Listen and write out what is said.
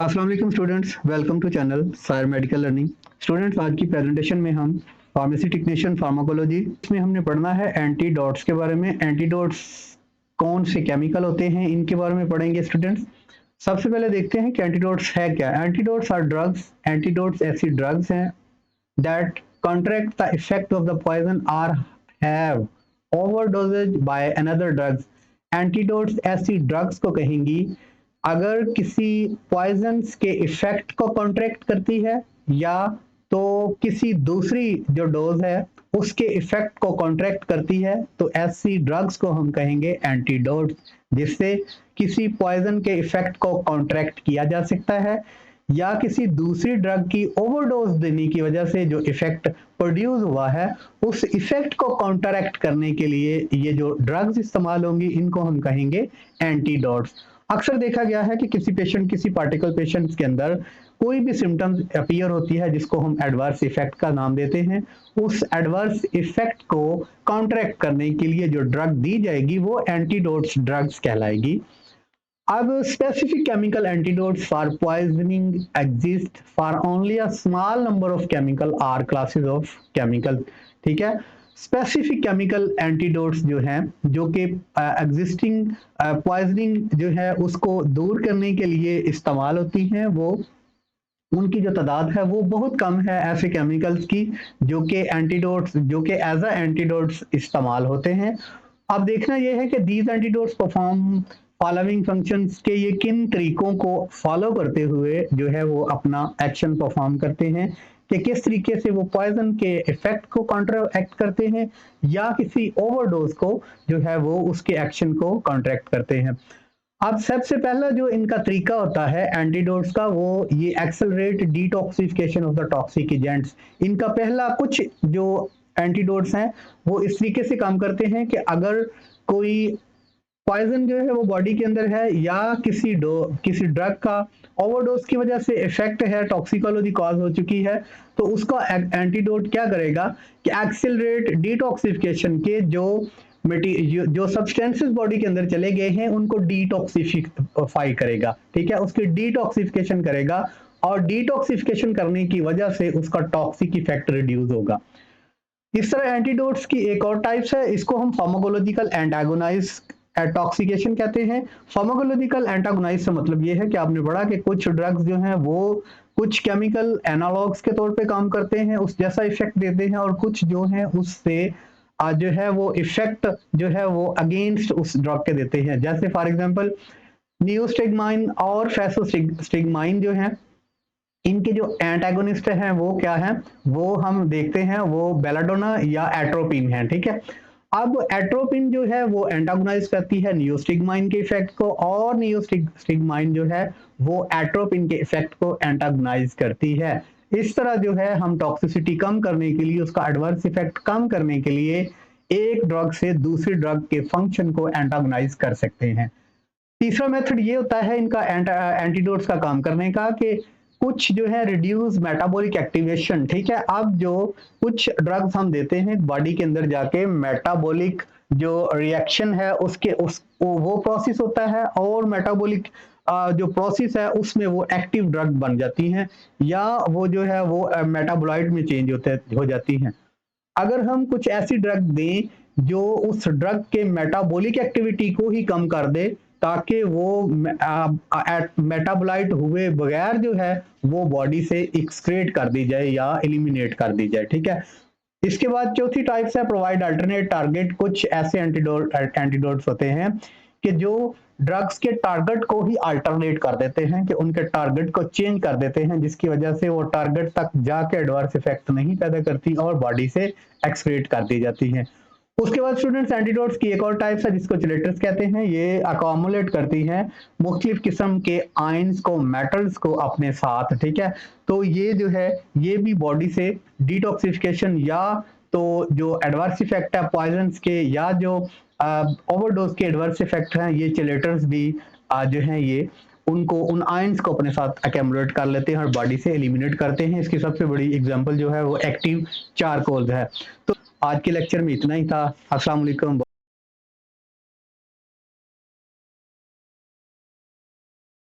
अस्सलाम वालेकुम students, welcome to channel सायर मेडिकल लर्निंग। स्टूडेंट्स, आज की प्रेजेंटेशन में हम फार्मेसी टेक्नीशियन फार्माकोलॉजी इसमें हमने पढ़ना है एंटीडोट्स के बारे में। एंटीडोट्स कौन से केमिकल होते हैं इनके बारे में पढ़ेंगे स्टूडेंट्स। सबसे पहले देखते हैं कि एंटीडोट्स है क्या। Antidotes are drugs. एंटीडोट्स ऐसी ड्रग्स हैं that counteract the effect of the poison or have overdosage by another drugs। Antidotes ऐसी ड्रग्स को कहेंगी अगर किसी पॉइजन्स के इफेक्ट को कॉन्ट्रैक्ट करती है या तो किसी दूसरी जो डोज है उसके इफेक्ट को कॉन्ट्रैक्ट करती है, तो ऐसी ड्रग्स को हम कहेंगे एंटीडोट्स, जिससे किसी पॉइजन के इफेक्ट को कॉन्ट्रैक्ट किया जा सकता है या किसी दूसरी ड्रग की ओवरडोज देने की वजह से जो इफेक्ट प्रोड्यूस हुआ है उस इफेक्ट को काउंटरएक्ट करने के लिए ये जो ड्रग्स इस्तेमाल होंगी इनको हम कहेंगे एंटीडोट्स। अक्सर देखा गया है कि किसी पार्टिकल पेशेंट्स के अंदर कोई भी सिम्टम्स अपीयर होती है जिसको हम एडवर्स इफेक्ट का नाम देते हैं। उस एडवर्स इफेक्ट को काउंटरएक्ट करने के लिए जो ड्रग दी जाएगी वो एंटीडोट्स ड्रग्स कहलाएगी। अब specific chemical antidotes for poisoning exist for only a small number of chemical or classes of chemical। ठीक है, स्पेसिफिक केमिकल एंटीडोट्स जो हैं जो कि एग्जिस्टिंग पॉइजनिंग जो है उसको दूर करने के लिए इस्तेमाल होती हैं, वो उनकी जो तादाद है वो बहुत कम है ऐसे केमिकल्स की जो कि एंटीडोट्स जो कि एज अ एंटीडोट्स इस्तेमाल होते हैं। अब देखना यह है कि these antidotes perform following functions के ये किन तरीकों को फॉलो करते हुए जो है वो अपना एक्शन परफॉर्म करते हैं, कि किस तरीके से वो पॉइजन के इफेक्ट को काउंटरएक्ट करते हैं या किसी ओवरडोज को जो है वो उसके एक्शन को काउंटरएक्ट करते हैं। अब सबसे पहला जो इनका तरीका होता है एंटीडोट्स का, वो ये accelerate detoxification of the toxic agents. इनका पहला कुछ जो एंटीडोट्स हैं वो इस तरीके से काम करते हैं कि अगर कोई पॉइजन जो है वो बॉडी के अंदर है या किसी ड्रग का ओवरडोज की वजह से इफेक्ट है, टॉक्सिकोलॉजी कॉज हो चुकी है, तो उसका एंटीडोट क्या करेगा कि एक्सेलरेट डिटॉक्सिफिकेशन के जो सब्सटेंसेस बॉडी के अंदर चले गए हैं उनको डिटॉक्सिफाई करेगा। ठीक है, उसकी डिटॉक्सिफिकेशन करेगा और डिटॉक्सिफिकेशन करने की वजह से उसका टॉक्सिक इफेक्ट रिड्यूस होगा। इस तरह एंटीडोट्स की एक और टाइप्स है, इसको हम फार्माकोलॉजिकल एंटागोनाइज टॉक्सिकेशन कहते हैं। फार्माकोलॉजिकल एंटागोनाइज से मतलब ये है कि आपने पढ़ा कि कुछ ड्रग्स जो हैं वो कुछ केमिकल एनालॉग्स के तौर पे काम करते हैं, उस जैसा इफेक्ट देते हैं, और कुछ जो हैं उससे जो है वो इफेक्ट जो है वो अगेंस्ट उस ड्रग के देते हैं। जैसे फॉर एग्जांपल नियोस्टिग्माइन और फेसोस्टिग्माइन जो हैं, इनके जो एंटागोनिस्ट हैं वो क्या है, वो हम देखते हैं वो बेलाडोना या एट्रोपिन है। ठीक है, अब एट्रोपिन जो है वो एंटागोनाइज करती है नियोस्टिग्माइन के इफेक्ट को, और नियोस्टिग्माइन जो है वो एट्रोपिन के इफेक्ट को एंटागोनाइज करती है। इस तरह जो है हम टॉक्सिसिटी कम करने के लिए, उसका एडवर्स इफेक्ट कम करने के लिए एक ड्रग से दूसरी ड्रग के फंक्शन को एंटागोनाइज कर सकते हैं। तीसरा मेथड ये होता है इनका एंटीडोट्स का काम करने का कि कुछ जो है रिड्यूस मेटाबॉलिक एक्टिवेशन। ठीक है, अब जो कुछ ड्रग्स हम देते हैं बॉडी के अंदर जाके मेटाबॉलिक जो रिएक्शन है उसके वो प्रोसेस होता है, और मेटाबॉलिक जो प्रोसेस है उसमें वो एक्टिव ड्रग बन जाती हैं या वो जो है वो मेटाबोलाइट में चेंज हो जाती हैं। अगर हम कुछ ऐसी ड्रग दें जो उस ड्रग के मेटाबॉलिक एक्टिविटी को ही कम कर दे ताकि वो मेटाबोलाइट हुए बगैर जो है वो बॉडी से एक्सक्रेट कर दी जाए या एलिमिनेट कर दी जाए। ठीक है, इसके बाद चौथी टाइप्स है प्रोवाइड अल्टरनेट टारगेट। कुछ ऐसे एंटीडोट्स होते हैं कि जो ड्रग्स के टारगेट को ही अल्टरनेट कर देते हैं, कि उनके टारगेट को चेंज कर देते हैं, जिसकी वजह से वो टारगेट तक जाके एडवर्स इफेक्ट नहीं पैदा करती और बॉडी से एक्सक्रीट कर दी जाती हैं। उसके बाद स्टूडेंट्स एंटीडोट्स की एक और टाइप्स है जिसको चिलेटर्स कहते हैं। ये अकोमुलेट करती हैं मुख्तलिफ किस्म के आयंस को, मेटल्स को अपने साथ। ठीक है, तो ये जो है ये भी बॉडी से डिटॉक्सिफिकेशन या तो जो एडवर्स इफेक्ट है पॉइजन्स के या जो ओवरडोज के एडवर्स इफेक्ट हैं, ये चिलेटर्स भी जो हैं ये उन आयंस को अपने साथ अकेमुलेट कर लेते हैं और बॉडी से एलिमिनेट करते हैं। इसकी सबसे बड़ी एग्जांपल जो है वो एक्टिव चारकोल है। तो आज के लेक्चर में इतना ही था। अस्सलाम वालेकुम।